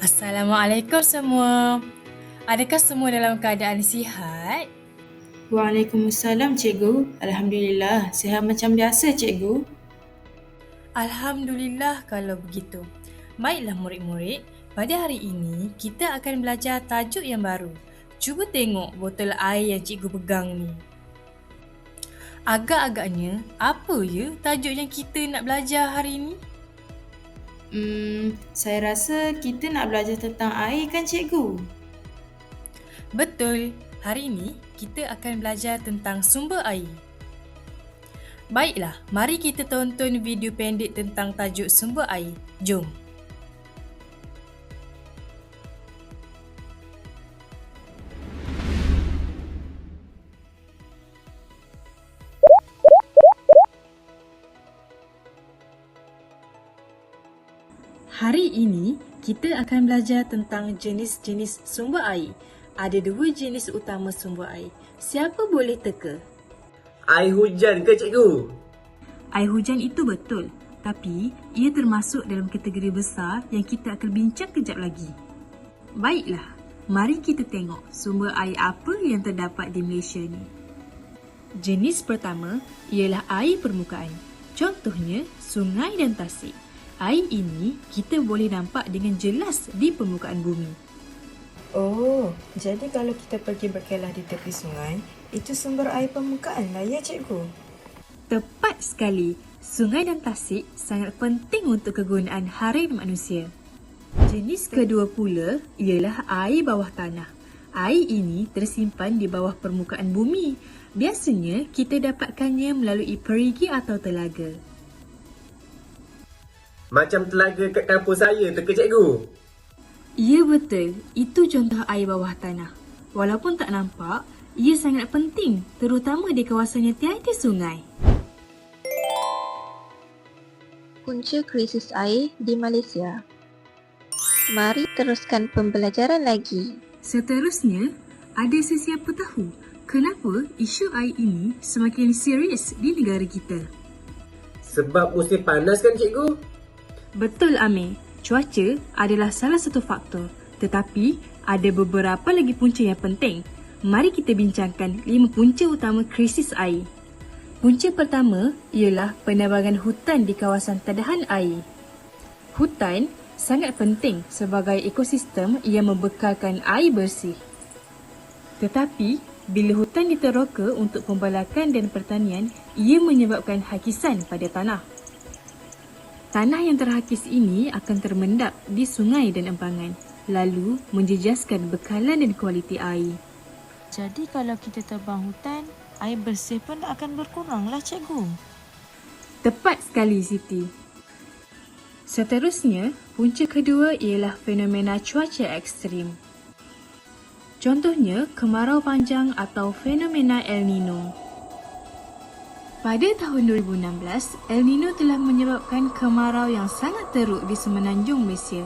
Assalamualaikum semua. Adakah semua dalam keadaan sihat? Waalaikumsalam, cikgu. Alhamdulillah, sihat macam biasa, cikgu. Alhamdulillah kalau begitu. Baiklah murid-murid, pada hari ini kita akan belajar tajuk yang baru. Cuba tengok botol air yang cikgu pegang ni. Agak-agaknya, apa ya tajuk yang kita nak belajar hari ini? Saya rasa kita nak belajar tentang air kan, cikgu? Betul, hari ini kita akan belajar tentang sumber air. Baiklah, mari kita tonton video pendek tentang tajuk sumber air. Jom. Hari ini, kita akan belajar tentang jenis-jenis sumber air. Ada dua jenis utama sumber air. Siapa boleh teka? Air hujan ke cikgu? Air hujan itu betul, tapi ia termasuk dalam kategori besar yang kita akan bincang kejap lagi. Baiklah, mari kita tengok sumber air apa yang terdapat di Malaysia ni. Jenis pertama ialah air permukaan. Contohnya, sungai dan tasik. Air ini kita boleh nampak dengan jelas di permukaan bumi. Oh, jadi kalau kita pergi berkelah di tepi sungai, itu sumber air permukaan lah ya, cikgu? Tepat sekali, sungai dan tasik sangat penting untuk kegunaan harian manusia. Jenis kedua pula ialah air bawah tanah. Air ini tersimpan di bawah permukaan bumi. Biasanya kita dapatkannya melalui perigi atau telaga. Macam telaga kat kampung saya tu ke cikgu? Ya betul, itu contoh air bawah tanah. Walaupun tak nampak, ia sangat penting terutama di kawasan yang tiada sungai. Punca krisis air di Malaysia. Mari teruskan pembelajaran lagi. Seterusnya, ada sesiapa tahu kenapa isu air ini semakin serius di negara kita? Sebab musim panas kan cikgu? Betul Amir, cuaca adalah salah satu faktor. Tetapi, ada beberapa lagi punca yang penting. Mari kita bincangkan 5 punca utama krisis air. Punca pertama ialah penebangan hutan di kawasan tadahan air. Hutan sangat penting sebagai ekosistem yang membekalkan air bersih. Tetapi, bila hutan diteroka untuk pembalakan dan pertanian, ia menyebabkan hakisan pada tanah. Tanah yang terhakis ini akan termendap di sungai dan empangan, lalu menjejaskan bekalan dan kualiti air. Jadi kalau kita tebang hutan, air bersih pun akan berkuranglah cikgu. Tepat sekali Siti. Seterusnya, punca kedua ialah fenomena cuaca ekstrim. Contohnya, kemarau panjang atau fenomena El Nino. Pada tahun 2016, El Nino telah menyebabkan kemarau yang sangat teruk di semenanjung Malaysia.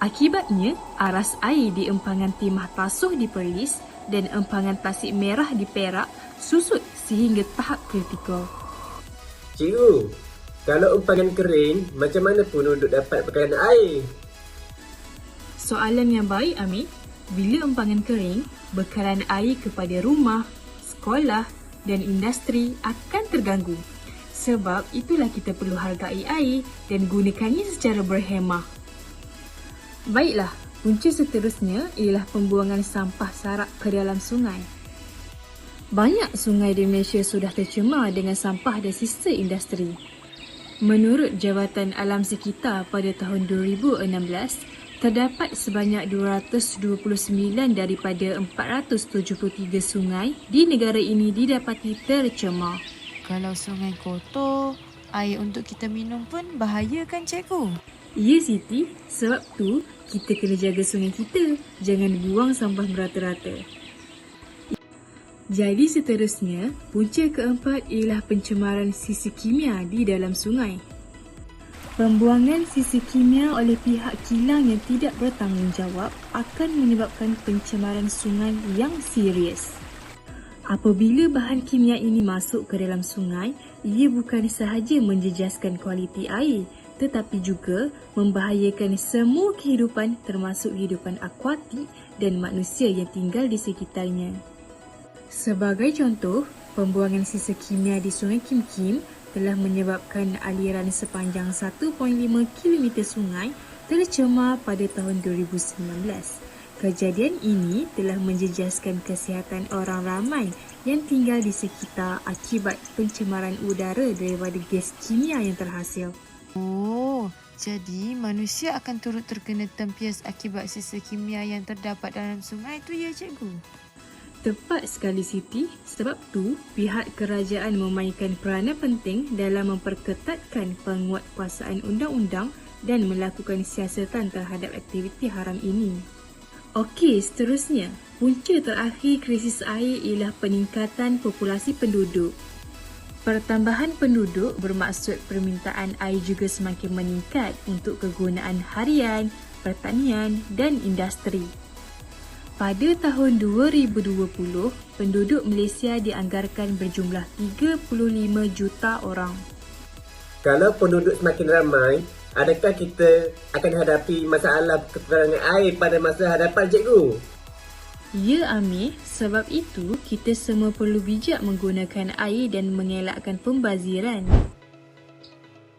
Akibatnya, aras air di empangan Timah Tasuh di Perlis dan empangan Tasik Merah di Perak susut sehingga tahap kritikal. Cikgu, kalau empangan kering, macam mana penduduk dapat bekalan air? Soalan yang baik, Amir. Bila empangan kering, bekalan air kepada rumah, sekolah dan industri akan terganggu. Sebab itulah kita perlu hargai air dan gunakannya secara berhemah. Baiklah, punca seterusnya ialah pembuangan sampah sarap ke dalam sungai. Banyak sungai di Malaysia sudah tercemar dengan sampah dan sisa industri. Menurut Jabatan Alam Sekitar pada tahun 2016, terdapat sebanyak 229 daripada 473 sungai di negara ini didapati tercemar. Kalau sungai kotor, air untuk kita minum pun bahaya kan cikgu? Ya Siti, sebab tu kita kena jaga sungai kita. Jangan buang sampah merata-rata. Jadi seterusnya, punca keempat ialah pencemaran sisa kimia di dalam sungai. Pembuangan sisa kimia oleh pihak kilang yang tidak bertanggungjawab akan menyebabkan pencemaran sungai yang serius. Apabila bahan kimia ini masuk ke dalam sungai, ia bukan sahaja menjejaskan kualiti air, tetapi juga membahayakan semua kehidupan termasuk kehidupan akuatik dan manusia yang tinggal di sekitarnya. Sebagai contoh, pembuangan sisa kimia di Sungai Kim Kim telah menyebabkan aliran sepanjang 1.5 km sungai tercemar pada tahun 2019. Kejadian ini telah menjejaskan kesihatan orang ramai yang tinggal di sekitar akibat pencemaran udara daripada gas kimia yang terhasil. Oh, jadi manusia akan turut terkena tempias akibat sisa kimia yang terdapat dalam sungai tu ya, cikgu? Tepat sekali Siti, sebab tu pihak kerajaan memainkan peranan penting dalam memperketatkan penguatkuasaan undang-undang dan melakukan siasatan terhadap aktiviti haram ini. Okey, seterusnya, punca terakhir krisis air ialah peningkatan populasi penduduk. Pertambahan penduduk bermaksud permintaan air juga semakin meningkat untuk kegunaan harian, pertanian dan industri. Pada tahun 2020, penduduk Malaysia dianggarkan berjumlah 35 juta orang. Kalau penduduk semakin ramai, adakah kita akan hadapi masalah kekurangan air pada masa hadapan, cikgu? Ya Amir, sebab itu kita semua perlu bijak menggunakan air dan mengelakkan pembaziran.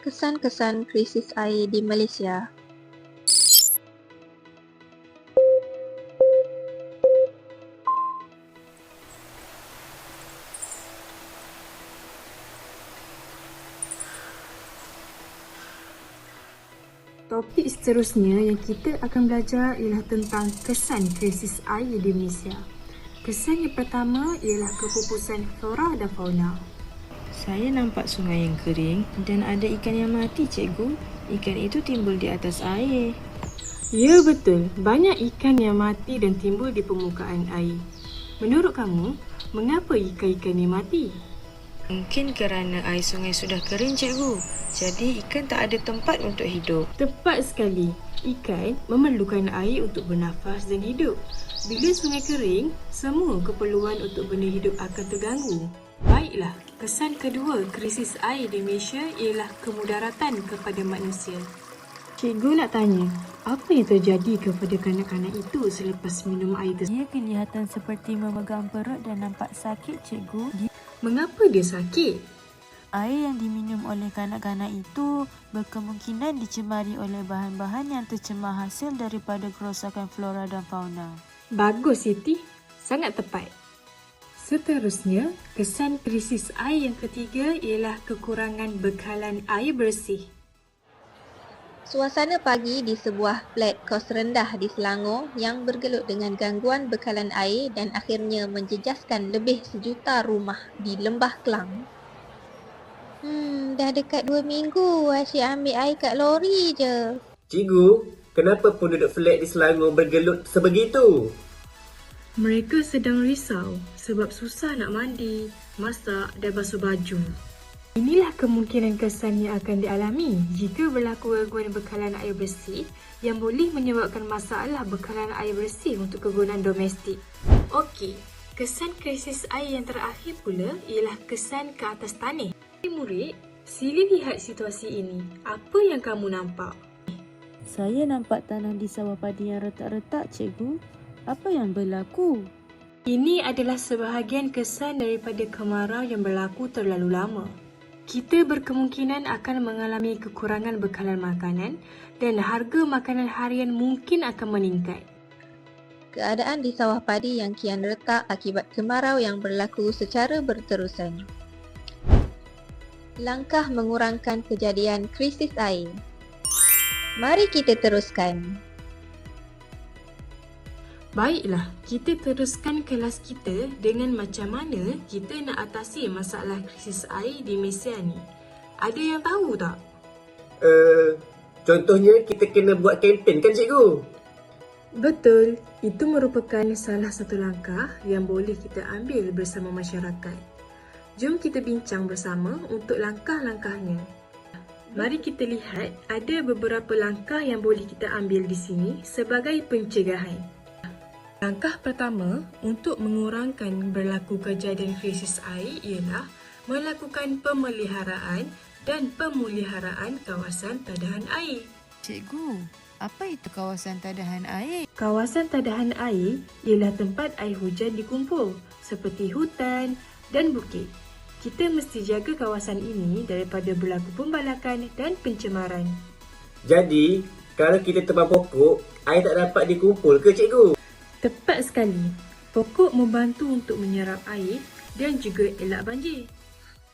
Kesan-kesan krisis air di Malaysia. Topik seterusnya yang kita akan belajar ialah tentang kesan krisis air di Malaysia. Kesan yang pertama ialah kepupusan flora dan fauna. Saya nampak sungai yang kering dan ada ikan yang mati, cikgu. Ikan itu timbul di atas air. Ya betul, banyak ikan yang mati dan timbul di permukaan air. Menurut kamu, mengapa ikan-ikan ini mati? Mungkin kerana air sungai sudah kering, cikgu. Jadi ikan tak ada tempat untuk hidup. Tepat sekali, ikan memerlukan air untuk bernafas dan hidup. Bila sungai kering, semua keperluan untuk benda hidup akan terganggu. Baiklah, kesan kedua krisis air di Malaysia ialah kemudaratan kepada manusia. Cikgu nak tanya, apa yang terjadi kepada kanak-kanak itu selepas minum air tersebut? Dia kelihatan seperti memegang perut dan nampak sakit, cikgu. Mengapa dia sakit? Air yang diminum oleh kanak-kanak itu berkemungkinan dicemari oleh bahan-bahan yang tercemar hasil daripada kerosakan flora dan fauna. Bagus Siti, sangat tepat. Seterusnya, kesan krisis air yang ketiga ialah kekurangan bekalan air bersih. Suasana pagi di sebuah flat kos rendah di Selangor yang bergelut dengan gangguan bekalan air dan akhirnya menjejaskan lebih 1 juta rumah di Lembah Kelang. Dah dekat 2 minggu asyik ambil air kat lori je. Cikgu, kenapa penduduk flat di Selangor bergelut sebegitu? Mereka sedang risau sebab susah nak mandi, masak dan basuh baju. Inilah kemungkinan kesan yang akan dialami jika berlaku gangguan bekalan air bersih yang boleh menyebabkan masalah bekalan air bersih untuk kegunaan domestik. Okey, kesan krisis air yang terakhir pula ialah kesan ke atas tanah. Murid, sila lihat situasi ini. Apa yang kamu nampak? Saya nampak tanah di sawah padi yang retak-retak, cikgu. Apa yang berlaku? Ini adalah sebahagian kesan daripada kemarau yang berlaku terlalu lama. Kita berkemungkinan akan mengalami kekurangan bekalan makanan dan harga makanan harian mungkin akan meningkat. Keadaan di sawah padi yang kian retak akibat kemarau yang berlaku secara berterusan. Langkah mengurangkan kejadian krisis air. Mari kita teruskan. Baiklah, kita teruskan kelas kita dengan macam mana kita nak atasi masalah krisis air di Malaysia ni. Ada yang tahu tak? Contohnya kita kena buat kempen kan, cikgu? Betul, itu merupakan salah satu langkah yang boleh kita ambil bersama masyarakat. Jom kita bincang bersama untuk langkah-langkahnya. Mari kita lihat ada beberapa langkah yang boleh kita ambil di sini sebagai pencegahan. Langkah pertama untuk mengurangkan berlaku kejadian krisis air ialah melakukan pemeliharaan dan pemeliharaan kawasan tadahan air. Cikgu, apa itu kawasan tadahan air? Kawasan tadahan air ialah tempat air hujan dikumpul seperti hutan dan bukit. Kita mesti jaga kawasan ini daripada berlaku pembalakan dan pencemaran. Jadi, kalau kita tebang pokok, air tak dapat dikumpul ke cikgu? Tepat sekali. Pokok membantu untuk menyerap air dan juga elak banjir.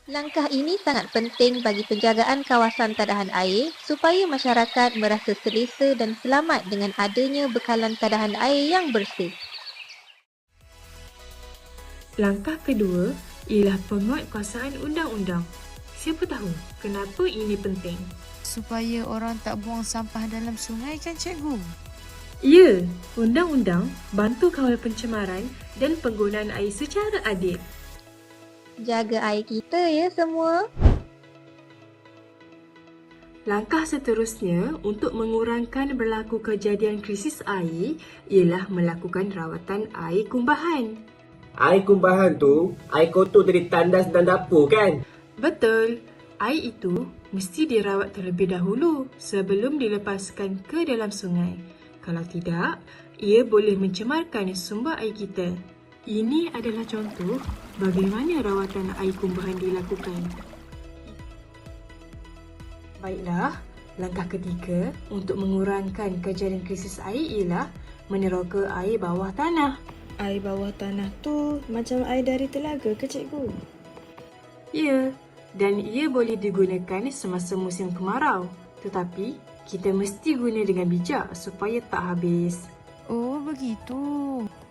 Langkah ini sangat penting bagi penjagaan kawasan tadahan air supaya masyarakat merasa selesa dan selamat dengan adanya bekalan tadahan air yang bersih. Langkah kedua ialah penguatkuasaan undang-undang. Siapa tahu kenapa ini penting? Supaya orang tak buang sampah dalam sungai kan cikgu? Ya, undang-undang bantu kawal pencemaran dan penggunaan air secara adil. Jaga air kita ya semua. Langkah seterusnya untuk mengurangkan berlaku kejadian krisis air ialah melakukan rawatan air kumbahan. Air kumbahan tu, air kotor dari tandas dan dapur kan? Betul, air itu mesti dirawat terlebih dahulu sebelum dilepaskan ke dalam sungai. Kalau tidak, ia boleh mencemarkan sumber air kita. Ini adalah contoh bagaimana rawatan air kumbahan dilakukan. Baiklah, langkah ketiga untuk mengurangkan kejadian krisis air ialah meneroka air bawah tanah. Air bawah tanah tu macam air dari telaga ke cikgu? Ya, dan ia boleh digunakan semasa musim kemarau. Tetapi, kita mesti guna dengan bijak supaya tak habis. Oh, begitu.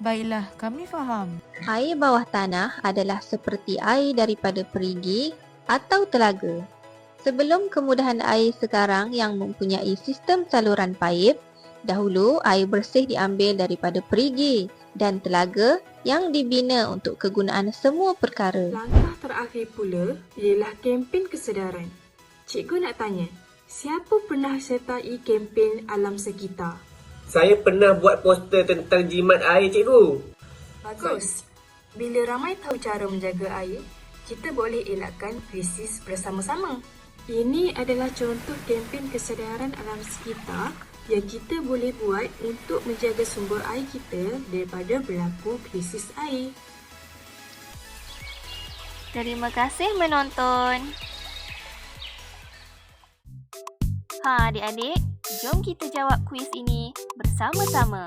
Baiklah, kami faham. Air bawah tanah adalah seperti air daripada perigi atau telaga. Sebelum kemudahan air sekarang yang mempunyai sistem saluran paip, dahulu air bersih diambil daripada perigi dan telaga yang dibina untuk kegunaan semua perkara. Langkah terakhir pula ialah kempen kesedaran. Cikgu nak tanya, siapa pernah sertai kempen alam sekitar? Saya pernah buat poster tentang jimat air cikgu. Bagus. Bila ramai tahu cara menjaga air, kita boleh elakkan krisis bersama-sama. Ini adalah contoh kempen kesedaran alam sekitar yang kita boleh buat untuk menjaga sumber air kita daripada berlaku krisis air. Terima kasih menonton. Ha, adik-adik, jom kita jawab kuis ini bersama-sama.